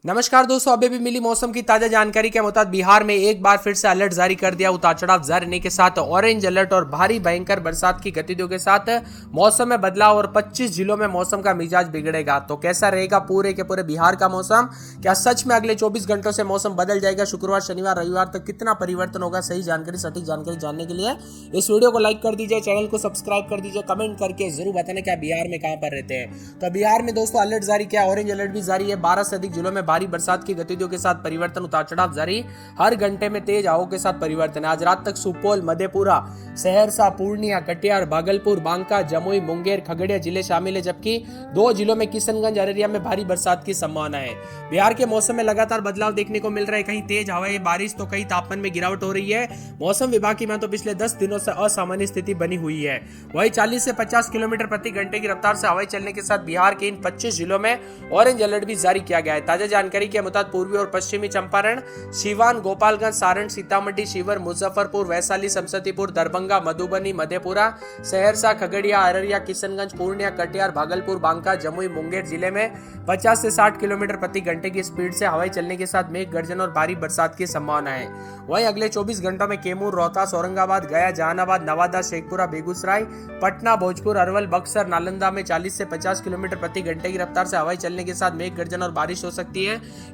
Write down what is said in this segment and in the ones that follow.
नमस्कार दोस्तों, अभी भी मिली मौसम की ताजा जानकारी के मुताबिक बिहार में एक बार फिर से अलर्ट जारी कर दिया। उतार चढ़ाव जारी रहने के साथ ऑरेंज अलर्ट और भारी भयंकर बरसात की गतिविधियों के साथ मौसम में बदलाव और 25 जिलों में मौसम का मिजाज बिगड़ेगा। तो कैसा रहेगा पूरे के पूरे बिहार का मौसम? क्या सच में अगले 24 घंटों से मौसम बदल जाएगा? शुक्रवार, शनिवार, रविवार तक कितना परिवर्तन होगा? सही जानकारी, सटीक जानकारी जानने के लिए इस वीडियो को लाइक कर दीजिए, चैनल को सब्सक्राइब कर दीजिए, कमेंट करके जरूर बताना क्या बिहार में कहां पर रहते हैं। तो बिहार में दोस्तों अलर्ट जारी किया, ऑरेंज अलर्ट भी जारी है। 12 से अधिक जिलों में भारी बरसात की गतिविधियों के साथ परिवर्तन, उतार चढ़ाव जारी। हर घंटे में तेज हवाओं के साथ परिवर्तन। आज रात तक सुपौल, मधेपुरा, सहरसा, पूर्णिया, कटिहार, भागलपुर, बांका, जमुई, मुंगेर, खगड़िया जिले शामिल है, जबकि 2 जिलों में किशनगंज, अररिया में भारी बरसात की संभावना है। बिहार के मौसम में लगातार बदलाव देखने को मिल रहा है। कहीं तेज हवाएं, बारिश तो कहीं तापमान में गिरावट हो रही है। मौसम विभाग की माने तो पिछले 10 दिनों से असामान्य स्थिति बनी हुई है। वही 40 से 50 किलोमीटर प्रति घंटे की रफ्तार से हवाएं चलने के साथ बिहार के इन 25 जिलों में ऑरेंज अलर्ट भी जारी किया गया है। ताजा जानकारी के मुताबिक पूर्वी और पश्चिमी चंपारण, सीवान, गोपालगंज, सारण, सीतामढ़ी, शिवहर, मुजफ्फरपुर, वैशाली, समस्तीपुर, दरभंगा, मधुबनी, मधेपुरा, सहरसा, खगड़िया, अररिया, किशनगंज, पूर्णिया, कटिहार, भागलपुर, बांका, जमुई, मुंगेर जिले में 50 से 60 किलोमीटर प्रति घंटे की स्पीड से हवाएं चलने के साथ मेघ गर्जन और भारी बरसात की संभावना है। वहीं अगले 24 घंटों में कैमूर, रोहतास, औरंगाबाद, गया, जहानाबाद, नवादा, शेखपुरा, बेगूसराय, पटना, भोजपुर, अरवल, बक्सर, नालंदा में 40 से 50 किलोमीटर प्रति घंटे की रफ्तार से हवाएं चलने के साथ मेघ गर्जन और बारिश हो सकती है।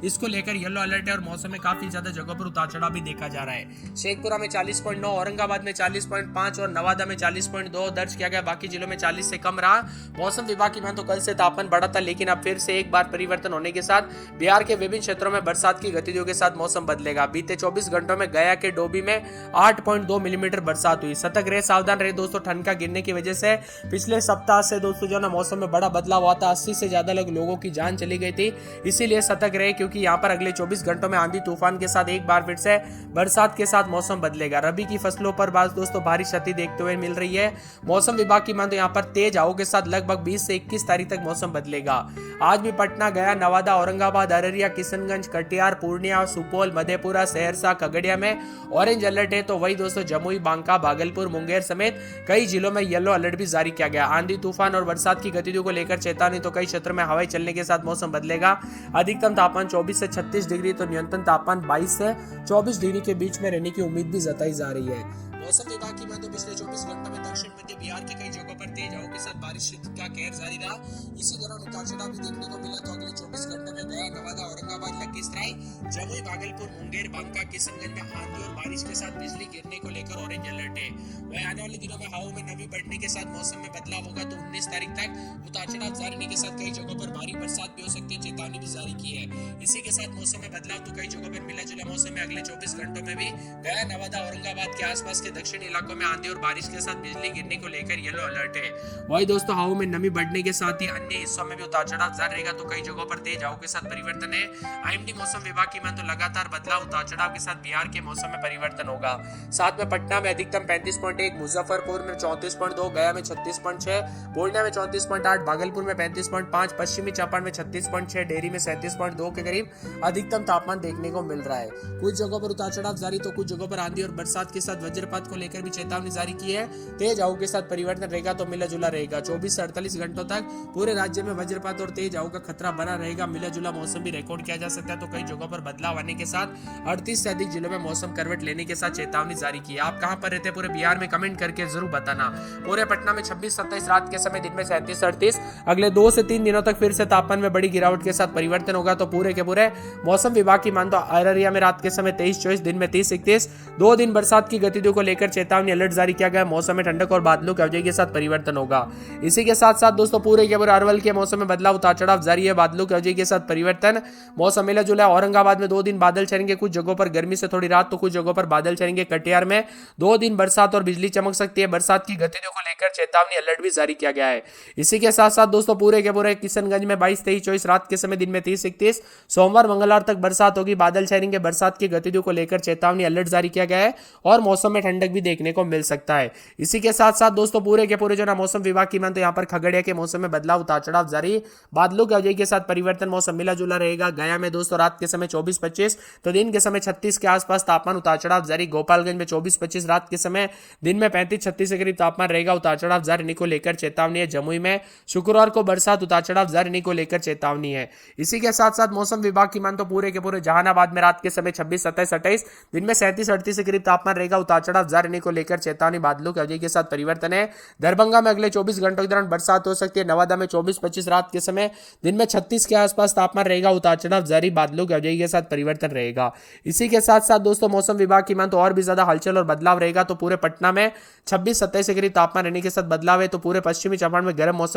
इसको लेकर येलो अलर्ट है और मौसम में काफी ज्यादा जगहों पर उतार चढ़ाव भी देखा जा रहा है। शेखपुरा में 40.9, औरंगाबाद में 40.5 और नवादा में 40.2 दर्ज किया गया। बाकी जिलों में 40 से कम रहा। मौसम विभाग की माने तो कल से तापमान बढ़ा था, लेकिन अब फिर से एक बार परिवर्तन होने के साथ बिहार के विभिन्न क्षेत्रों में बरसात की गतिविधियों के साथ मौसम बदलेगा। बीते 24 घंटों में गया के डोभी में 8.2 मिलीमीटर बरसात हुई। सतर्क रहे, सावधान रहे दोस्तों। ठंड का गिरने की वजह से पिछले सप्ताह से दोस्तों जो ना मौसम में बड़ा बदलाव हुआ था। 80 से ज्यादा लोगों की जान चली गई थी। इसीलिए सतर्क रहे, क्योंकि यहाँ पर अगले 24 घंटों में आंधी तूफान के साथ एक बार फिर से बरसात के साथ मौसम बदलेगा। रबी की फसलों पर दोस्तों भारी क्षति देखते हुए मिल रही है। मौसम विभाग की माने तो यहाँ पर तेज हवाओं के साथ लगभग 20 से 21 तारीख तक मौसम बदलेगा। आज भी पटना, गया, नवादा, औरंगाबाद, अररिया, किशनगंज, कटिहार, पूर्णिया, सुपौल, मधेपुरा, सहरसा, खगड़िया में ऑरेंज अलर्ट है। तो वही दोस्तों जमुई, बांका, भागलपुर, मुंगेर समेत कई जिलों में येलो अलर्ट भी जारी किया गया। आंधी तूफान और बरसात की गतिविधियों को लेकर चेतावनी। तो कई क्षेत्रों में हवाएं चलने के साथ मौसम बदलेगा। अधिकतम तापमान 24 से 36 डिग्री तो न्यूनतम तापमान 22 से 24 डिग्री के बीच में रहने की उम्मीद भी जताई जा रही है। मौसम विभाग की माने पिछले 24 घंटों में दक्षिण मध्य बिहार के कई जगहों पर तेज हवाओं के साथ बारिश का कहर जारी रहा। इसी दौरान उतार चढ़ाव भी देखने को मिला। तो अगले 24 घंटों में गया, नवादा, औरंगाबाद, लखीसराय, जमुई, भागलपुर, मुंगेर, बांका, किशनगंज में आंधी और बारिश के साथ बिजली गिरने को लेकर ऑरेंज अलर्ट है। वहीं आने वाले दिनों में हवाओं में नमी बढ़ने के साथ मौसम में बदलाव होगा। तो 19 तारीख तक उतार चढ़ाव जारी रहने के साथ कई जगहों पर भारी बरसात भी हो सकती है। चेतावनी भी जारी की है। इसी के साथ मौसम में बदलाव तो कई जगहों पर मिला जुला मौसम में अगले 24 घंटों में भी गया, नवादा, औरंगाबाद के आसपास के दक्षिणी इलाकों में आंधी और बारिश के साथ बिजली गिरने को लेकर येलो अलर्ट है। वही दोस्तों हवाओं में नमी बढ़ने के साथ ही अन्य हिस्सों में भी उतार चढ़ाव जारी रहेगा। तो कई जगहों पर तेज हवाओं के साथ परिवर्तन है। आईएमडी मौसम विभाग की माने तो लगातार बदलाव, उतार चढ़ाव के साथ बिहार के मौसम में परिवर्तन होगा। साथ में पटना में अधिकतम 35.1, मुजफ्फरपुर में 34.2, गया में 36.6, पूर्णिया में 34.8, भागलपुर में 35.5, पश्चिमी चंपारण में 36.6, डेहरी में 37.2 के करीब अधिकतम तापमान देखने को मिल रहा है। कुछ जगहों पर उतार चढ़ाव जारी, तो कुछ जगहों पर आंधी और बरसात के साथ वज्रपात को लेकर भी चेतावनी जारी की है। तेज हवाओं के साथ परिवर्तन रहेगा तो मिला जुला रहेगा। 24 से 48 घंटों तक पूरे राज्य में वज्रपात और तेज हवाओं का खतरा बना रहेगा। मिला जुला मौसम भी रिकॉर्ड किया जा सकता है। तो कई जगहों पर बदलाव आने के साथ 38 से अधिक जिलों में मौसम करवट लेने के साथ चेतावनी जारी की है। आप कहां पर रहते हैं पूरे बिहार में? कमेंट करके जरूर बताना। पूरे पटना में 26-27 रात के समय, दिन में 37-38। अगले 2 से 3 दिनों तक फिर से तापमान में बड़ी गिरावट के साथ परिवर्तन होगा। तो पूरे के पूरे मौसम विभाग की माने तो अररिया में रात के समय 23-24, दिन में 30-31, 2 दिन बरसात की गतिविधियों को लेकर चेतावनी अलर्ट जारी किया गया। मौसम में ठंडक और बादलों की अवधि के साथ परिवर्तन होगा। इसी के साथ साथ दोस्तों पूरे के पूरे अरवल के मौसम में बदलाव, उतार चढ़ाव जारी है। बादलों की अवधि के साथ परिवर्तन, मौसम मिला जुला। औरंगाबाद में 2 दिन बादल छाएंगे, कुछ जगहों पर गर्मी से थोड़ी राहत, तो कुछ जगहों पर बादल छाएंगे। कटिहार में 2 दिन बरसात और बिजली चमक सकती है। बरसात की गतिविधियों को लेकर चेतावनी अलर्ट भी जारी किया गया है। इसी के साथ साथ दोस्तों पूरे के पूरे किशनगंज में 22-23-24 रात के समय, दिन में 30-31, सोमवार मंगलवार तक बरसात होगी। बादल छाएंगे। बरसात की गतिविधियों को लेकर चेतावनी अलर्ट जारी किया गया है और मौसम में ठंडक ठंडक भी देखने को मिल सकता है। इसी के साथ साथ दोस्तों पूरे के पूरे जो ना मौसम विभाग की मान तो यहाँ पर खगड़िया के मौसम में बदलाव उतार चढ़ाव जारी, बादलों की अवधि के साथ परिवर्तन, मौसम मिला जुला रहेगा। गया में दोस्तों रात के समय 24-25 तो दिन के समय 36 के आसपास तापमान उतार चढ़ाव जारी। गोपालगंज में 24-25 रात के समय, दिन में 35-36 के करीब तापमान रहेगा। उतार चढ़ाव जारी को लेकर चेतावनी है। जमुई में शुक्रवार को बरसात, उतार चढ़ाव जारी को लेकर चेतावनी है। इसी के साथ साथ मौसम विभाग की मान तो पूरे के पूरे जहानाबाद में रात के समय 26-27-28 दिन में 37-38 के करीब तापमान रहेगा। उतार चढ़ाव जारी को लेकर चेतावनी, बादलों की अवधि के साथ परिवर्तन है। दरभंगा में अगले 24 घंटों के दौरान बरसात हो सकती है। नवादा में 24-25 रात के समय, दिन में 36 के आसपास तापमान रहेगा। उतार चढ़ाव जारी, बादलों की अवधि के साथ परिवर्तन रहेगा। इसी के साथ साथ दोस्तों मौसम विभाग की मान तो और भी ज्यादा हलचल और बदलाव रहेगा। तो पूरे पटना में 26-27 के करीब तापमान रहने के साथ बदलाव है। तो पूरे पश्चिमी चंपारण में गर्म मौसम